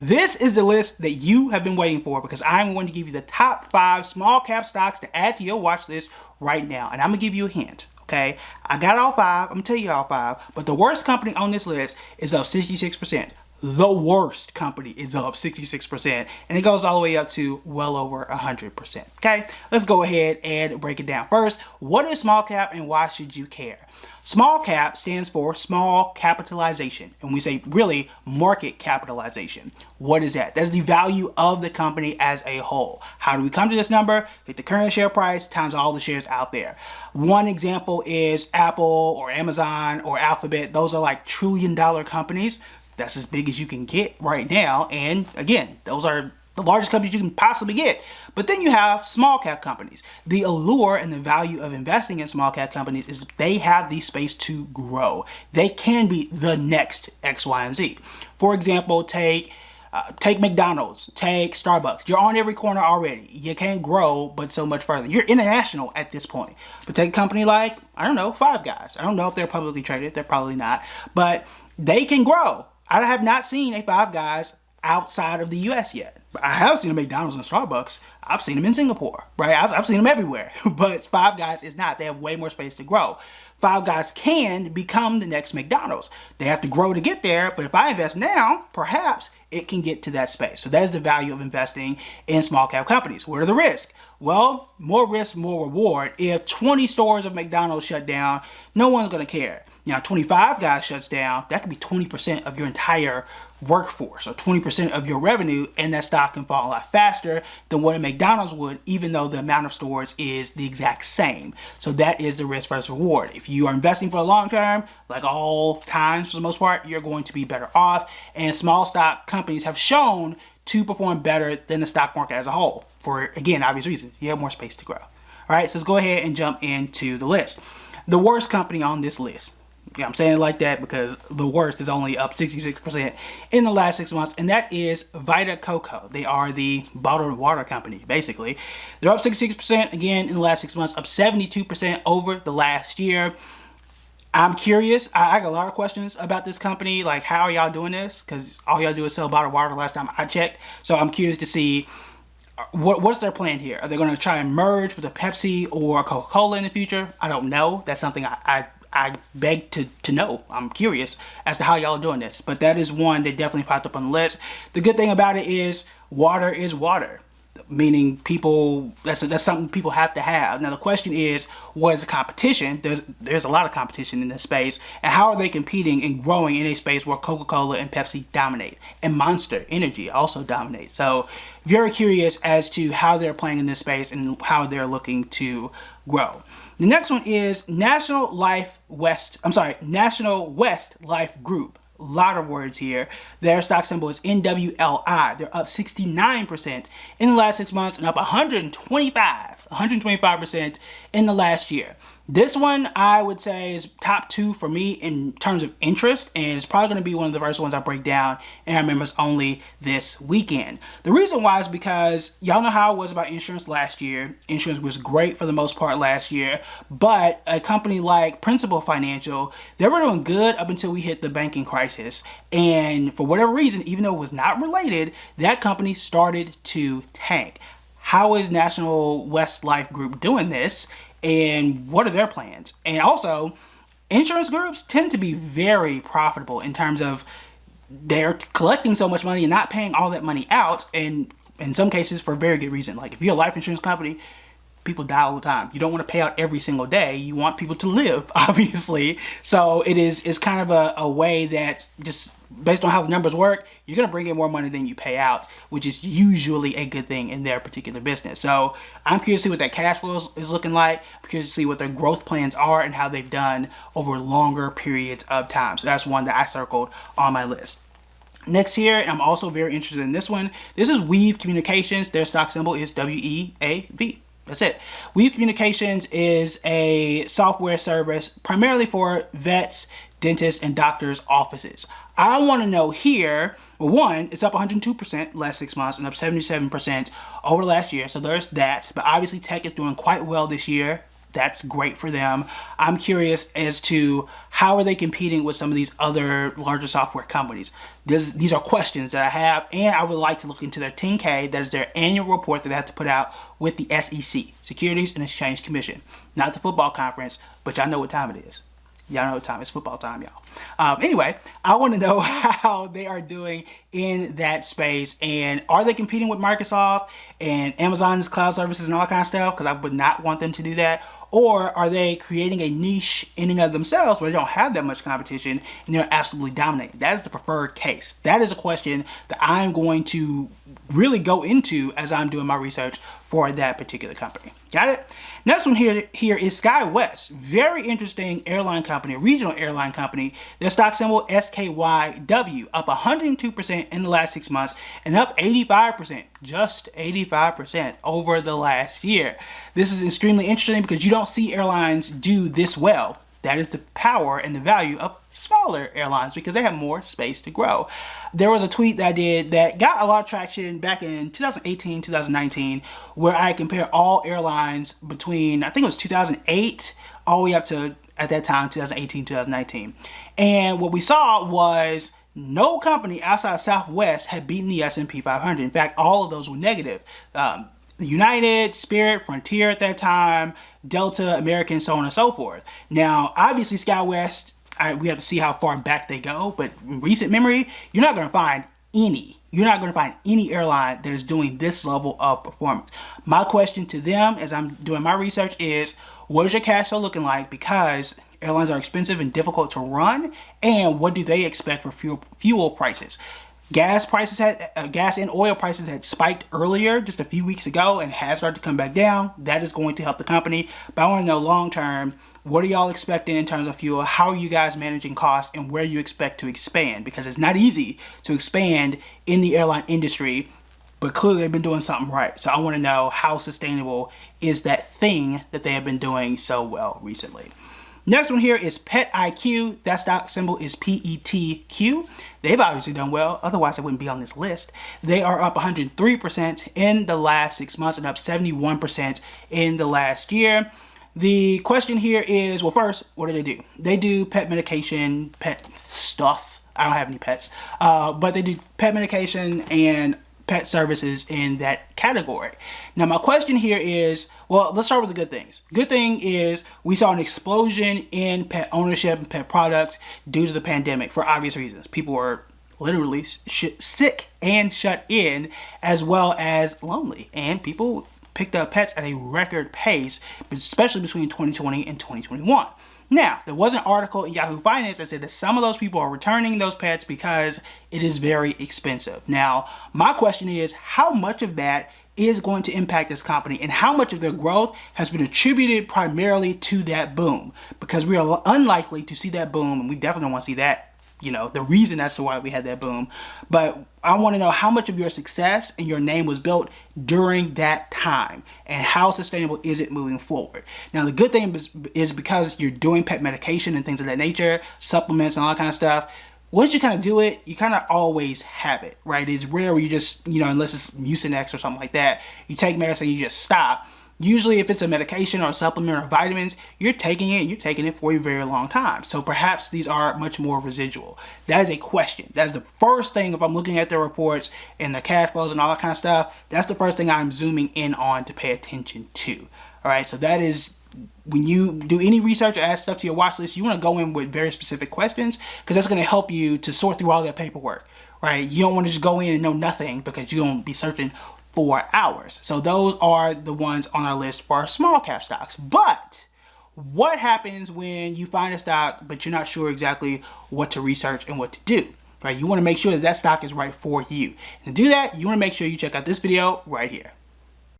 This is the list that you have been waiting for because I'm going to give you the top 5 small cap stocks to add to your watch list right now. And I'm going to give you a hint, okay? I got all 5. I'm going to tell you all 5. But the worst company on this list is up 66%. The worst company is up 66%. And it goes all the way up to well over 100%. Okay? Let's go ahead and break it down. First, what is small cap and why should you care? Small cap stands for small capitalization, and we say really market capitalization. What is that? That's the value of the company as a whole. How do we come to this number? Take the current share price times all the shares out there. One example is Apple or Amazon or Alphabet. Those are like trillion-dollar companies. That's as big as you can get right now, and again, those are the largest companies you can possibly get. But then you have small cap companies. The allure and the value of investing in small cap companies is they have the space to grow. They can be the next X, Y, and Z. For example, take McDonald's, take Starbucks. You're on every corner already. You can't grow but so much further. You're international at this point. But take a company like, I don't know, Five Guys. I don't know if they're publicly traded. They're probably not. But they can grow. I have not seen a Five Guys outside of the US yet. I have seen a McDonald's and Starbucks. I've seen them in Singapore, right? I've seen them everywhere. But Five Guys is not. They have way more space to grow. Five Guys can become the next McDonald's. They have to grow to get there, but if I invest now, perhaps it can get to that space. So that is the value of investing in small cap companies. What are the risks? Well, more risk, more reward. If 20 stores of McDonald's shut down, no one's going to care. Now, 25 Guys shuts down, that could be 20% of your entire workforce or 20% of your revenue, and that stock can fall a lot faster than what a McDonald's would, even though the amount of stores is the exact same. So that is the risk versus reward. If you are investing for the long term, like all times for the most part, you're going to be better off. And small stock companies have shown to perform better than the stock market as a whole for, again, obvious reasons. You have more space to grow. All right, so let's go ahead and jump into the list. The worst company on this list. Yeah, I'm saying it like that because the worst is only up 66% in the last 6 months, and that is Vita Coco. They are the bottled water company, basically. They're up 66% again in the last 6 months, up 72% over the last year. I'm curious. I got a lot of questions about this company, like how are y'all doing this? Because all y'all do is sell bottled water last time I checked. So I'm curious to see what's their plan here. Are they going to try and merge with a Pepsi or Coca-Cola in the future? I don't know. That's something I beg to know. I'm curious as to how y'all are doing this. But that is one that definitely popped up on the list. The good thing about it is water, meaning people, that's something people have to have. Now the question is, what is the competition? There's a lot of competition in this space, and how are they competing and growing in a space where Coca-Cola and Pepsi dominate, and Monster Energy also dominate. So very curious as to how they're playing in this space and how they're looking to grow. The next one is National West Life Group. A lot of words here. Their stock symbol is NWLI. They're up 69% in the last 6 months and up 125% in the last year. This one I would say is top 2 for me in terms of interest, and it's probably going to be one of the first ones I break down in our members only this weekend. The reason why is because y'all know how it was about insurance last year. Insurance was great for the most part last year, but a company like Principal Financial, they were doing good up until we hit the banking crisis, and for whatever reason, even though it was not related, that company started to tank. How is National West Life Group doing this? And what are their plans? And also, insurance groups tend to be very profitable in terms of they're collecting so much money and not paying all that money out, and in some cases for a very good reason. Like if you're a life insurance company, people die all the time. You don't want to pay out every single day. You want people to live, obviously. So it's kind of a way that just based on how the numbers work, you're going to bring in more money than you pay out, which is usually a good thing in their particular business. So I'm curious to see what that cash flow is looking like. I'm curious to see what their growth plans are and how they've done over longer periods of time. So that's one that I circled on my list. Next here, and I'm also very interested in this one. This is Weave Communications. Their stock symbol is WEAV. That's it. Weave Communications is a software service primarily for vets, dentists, and doctors' offices. I want to know here, well, one, it's up 102% last 6 months and up 77% over last year. So there's that. But obviously tech is doing quite well this year. That's great for them. I'm curious as to how are they competing with some of these other larger software companies. These are questions that I have, and I would like to look into their 10-K. That is their annual report that they have to put out with the SEC, Securities and Exchange Commission. Not the football conference, but y'all know what time it is. Y'all know what time it's football time, y'all. Anyway, I want to know how they are doing in that space, and are they competing with Microsoft and Amazon's cloud services and all that kind of stuff? Because I would not want them to do that. Or are they creating a niche in and of themselves where they don't have that much competition and they're absolutely dominating? That is the preferred case. That is a question that I'm going to really go into as I'm doing my research for that particular company. Got it? Next one here is SkyWest. Very interesting airline company, regional airline company. Their stock symbol SKYW, up 102% in the last 6 months and up 85%, just 85% over the last year. This is extremely interesting because you don't see airlines do this well. That is the power and the value of smaller airlines because they have more space to grow. There was a tweet that I did that got a lot of traction back in 2018, 2019, where I compared all airlines between, I think it was 2008 all the way up to, at that time, 2018, 2019. And what we saw was no company outside of Southwest had beaten the S&P 500. In fact, all of those were negative. United, Spirit, Frontier at that time, Delta, American, so on and so forth. Now, obviously, SkyWest, we have to see how far back they go, but in recent memory, you're not going to find any. You're not going to find any airline that is doing this level of performance. My question to them as I'm doing my research is, what is your cash flow looking like? Because airlines are expensive and difficult to run, and what do they expect for fuel prices? Gas and oil prices had spiked earlier, just a few weeks ago, and has started to come back down. That is going to help the company. But I want to know long term, what are y'all expecting in terms of fuel? How are you guys managing costs, and where you expect to expand? Because it's not easy to expand in the airline industry, but clearly they've been doing something right. So I want to know, how sustainable is that thing that they have been doing so well recently? Next one here is PetIQ. That stock symbol is PETQ. They've obviously done well, otherwise they wouldn't be on this list. They are up 103% in the last 6 months and up 71% in the last year. The question here is, well, first, what do? They do pet medication, pet stuff. I don't have any pets, but they do pet medication and pet services in that category. Now, my question here is, well, let's start with the good things. Good thing is we saw an explosion in pet ownership and pet products due to the pandemic for obvious reasons. People were literally sick and shut in, as well as lonely, and people picked up pets at a record pace, especially between 2020 and 2021. Now, there was an article in Yahoo Finance that said that some of those people are returning those pets because it is very expensive. Now, my question is, how much of that is going to impact this company, and how much of their growth has been attributed primarily to that boom? Because we are unlikely to see that boom, and we definitely don't want to see that, the reason as to why we had that boom. But I want to know how much of your success and your name was built during that time, and how sustainable is it moving forward. Now, the good thing is because you're doing pet medication and things of that nature, supplements and all that kind of stuff, once you kind of do it, you kind of always have it, right? It's rare where you just, unless it's Mucinex or something like that, you take medicine, you just stop. Usually if it's a medication or a supplement or vitamins, you're taking it for a very long time. So perhaps these are much more residual. That is a question. That's the first thing, if I'm looking at the reports and the cash flows and all that kind of stuff, that's the first thing I'm zooming in on to pay attention to. All right, so that is, when you do any research or add stuff to your watch list, you want to go in with very specific questions, because that's going to help you to sort through all that paperwork, right? You don't want to just go in and know nothing, because you're going to be searching 4 hours. So those are the ones on our list for small cap stocks. But what happens when you find a stock but you're not sure exactly what to research and what to do, right? You want to make sure that stock is right for you. And to do that, you want to make sure you check out this video right here.